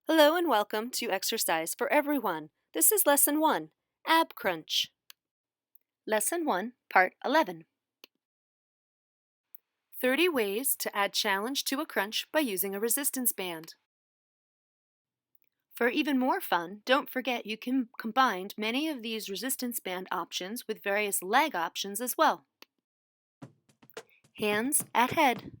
Hello and welcome to Exercise for Everyone. This is Lesson 1, Ab Crunch. Lesson 1, Part 11. 30 ways to add challenge to a crunch by using a resistance band. For even more fun, don't forget you can combine many of these resistance band options with various leg options as well. Hands at head.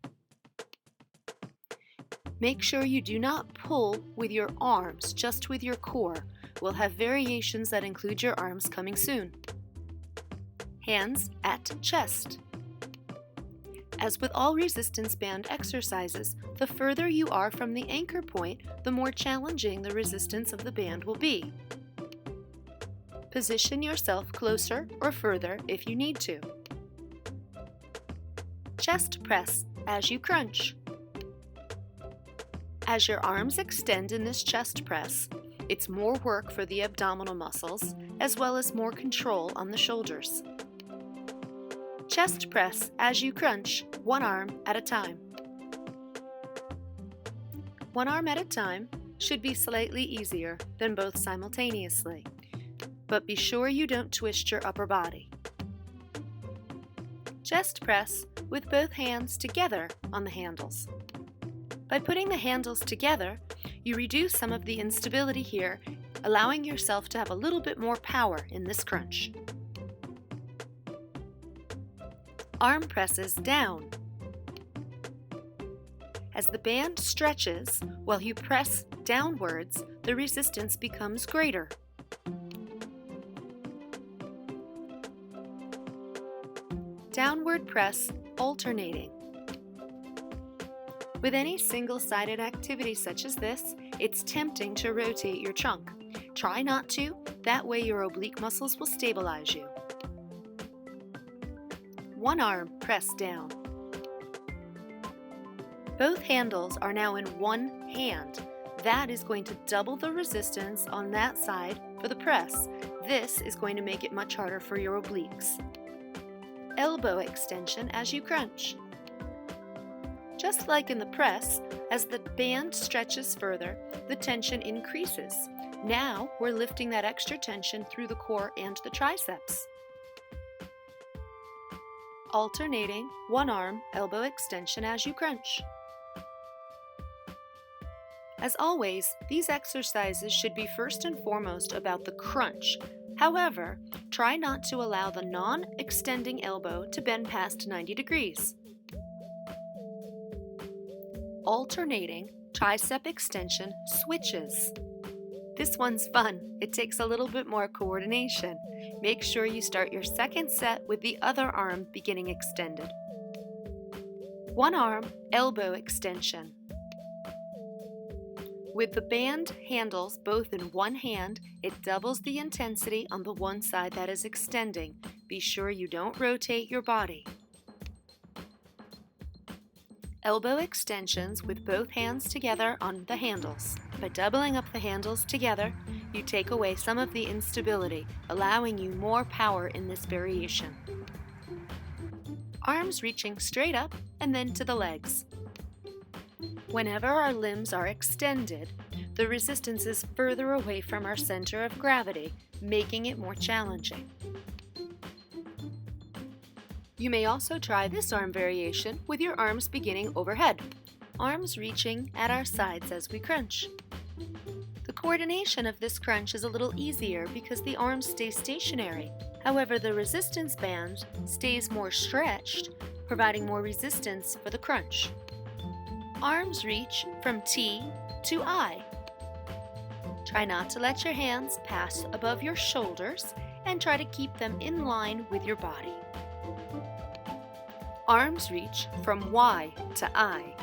Make sure you do not pull with your arms, just with your core. We'll have variations that include your arms coming soon. Hands at chest. As with all resistance band exercises, the further you are from the anchor point, the more challenging the resistance of the band will be. Position yourself closer or further if you need to. Chest press as you crunch. As your arms extend in this chest press, it's more work for the abdominal muscles, as well as more control on the shoulders. Chest press as you crunch, one arm at a time. One arm at a time should be slightly easier than both simultaneously, but be sure you don't twist your upper body. Chest press with both hands together on the handles. By putting the handles together, you reduce some of the instability here, allowing yourself to have a little bit more power in this crunch. Arm presses down. As the band stretches, while you press downwards, the resistance becomes greater. Downward press alternating. With any single-sided activity such as this, it's tempting to rotate your trunk. Try not to, that way your oblique muscles will stabilize you. One arm pressed down. Both handles are now in one hand. That is going to double the resistance on that side for the press. This is going to make it much harder for your obliques. Elbow extension as you crunch. Just like in the press, as the band stretches further, the tension increases. Now we're lifting that extra tension through the core and the triceps. Alternating one arm elbow extension as you crunch. As always, these exercises should be first and foremost about the crunch. However, try not to allow the non-extending elbow to bend past 90 degrees. Alternating tricep extension switches. This one's fun. It takes a little bit more coordination. Make sure you start your second set with the other arm beginning extended. One arm elbow extension. With the band handles both in one hand, it doubles the intensity on the one side that is extending. Be sure you don't rotate your body. Elbow extensions with both hands together on the handles. By doubling up the handles together, you take away some of the instability, allowing you more power in this variation. Arms reaching straight up and then to the legs. Whenever our limbs are extended, the resistance is further away from our center of gravity, making it more challenging. You may also try this arm variation with your arms beginning overhead, arms reaching at our sides as we crunch. The coordination of this crunch is a little easier because the arms stay stationary. However, the resistance band stays more stretched, providing more resistance for the crunch. Arms reach from T to I. Try not to let your hands pass above your shoulders and try to keep them in line with your body. Arms reach from Y to I.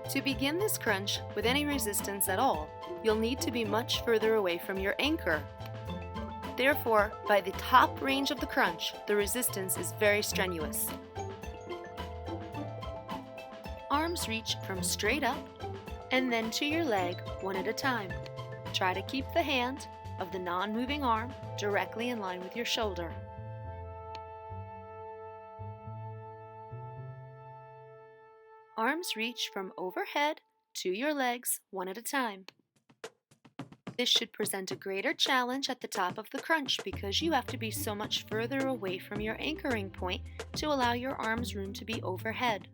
To begin this crunch with any resistance at all, you'll need to be much further away from your anchor. Therefore, by the top range of the crunch, the resistance is very strenuous. Arms reach from straight up and then to your leg one at a time. Try to keep the hand of the non-moving arm directly in line with your shoulder. Arms reach from overhead to your legs one at a time. This should present a greater challenge at the top of the crunch because you have to be so much further away from your anchoring point to allow your arms room to be overhead.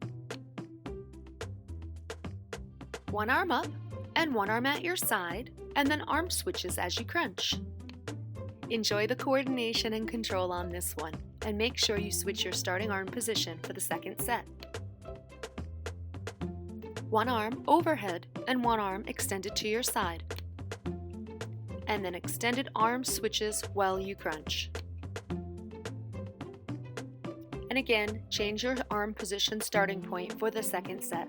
One arm up and one arm at your side, and then arm switches as you crunch. Enjoy the coordination and control on this one, and make sure you switch your starting arm position for the second set. One arm overhead and one arm extended to your side. And then extended arm switches while you crunch. And again, change your arm position starting point for the second set.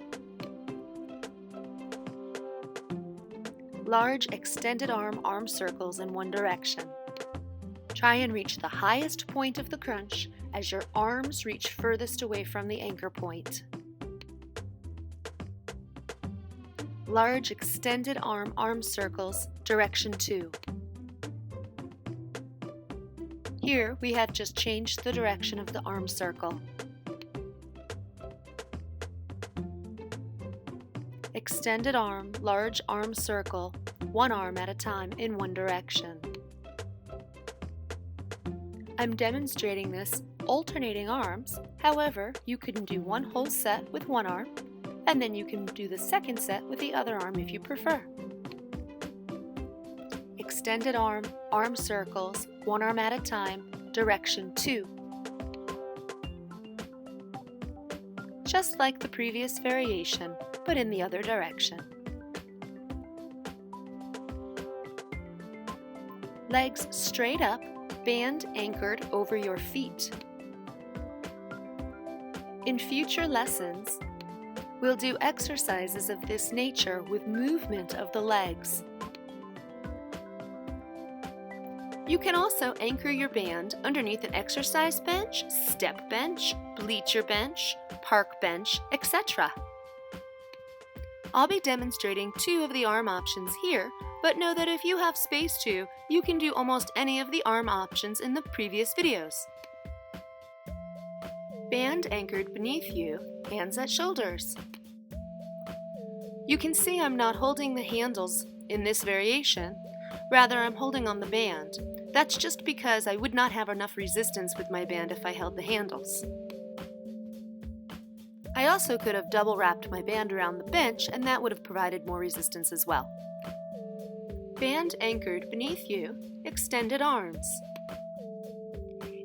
Large extended arm circles in one direction. Try and reach the highest point of the crunch as your arms reach furthest away from the anchor point. Large extended arm circles, direction 2. Here we have just changed the direction of the arm circle. Extended arm, large arm circle, one arm at a time in one direction. I'm demonstrating this alternating arms, however, you can do one whole set with one arm, and then you can do the second set with the other arm if you prefer. Extended arm circles, one arm at a time, direction 2. Just like the previous variation, but in the other direction. Legs straight up, band anchored over your feet. In future lessons, we'll do exercises of this nature with movement of the legs. You can also anchor your band underneath an exercise bench, step bench, bleacher bench, park bench, etc. I'll be demonstrating 2 of the arm options here, but know that if you have space to, you can do almost any of the arm options in the previous videos. Band anchored beneath you, hands at shoulders. You can see I'm not holding the handles in this variation, rather I'm holding on the band. That's just because I would not have enough resistance with my band if I held the handles. I also could have double wrapped my band around the bench and that would have provided more resistance as well. Band anchored beneath you, extended arms.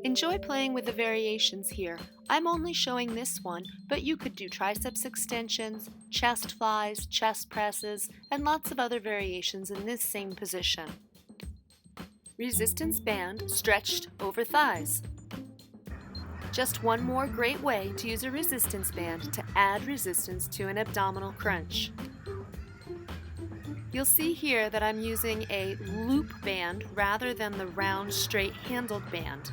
Enjoy playing with the variations here. I'm only showing this one, but you could do triceps extensions, chest flies, chest presses, and lots of other variations in this same position. Resistance band stretched over thighs. Just one more great way to use a resistance band to add resistance to an abdominal crunch. You'll see here that I'm using a loop band rather than the round, straight-handled band.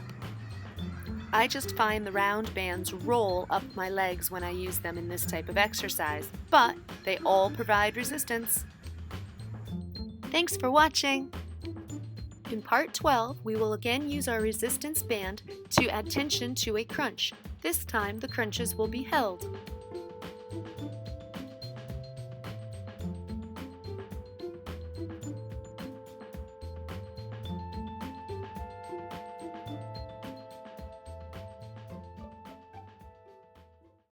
I just find the round bands roll up my legs when I use them in this type of exercise, but they all provide resistance. Thanks for watching! In part 12, we will again use our resistance band to add tension to a crunch. This time, the crunches will be held.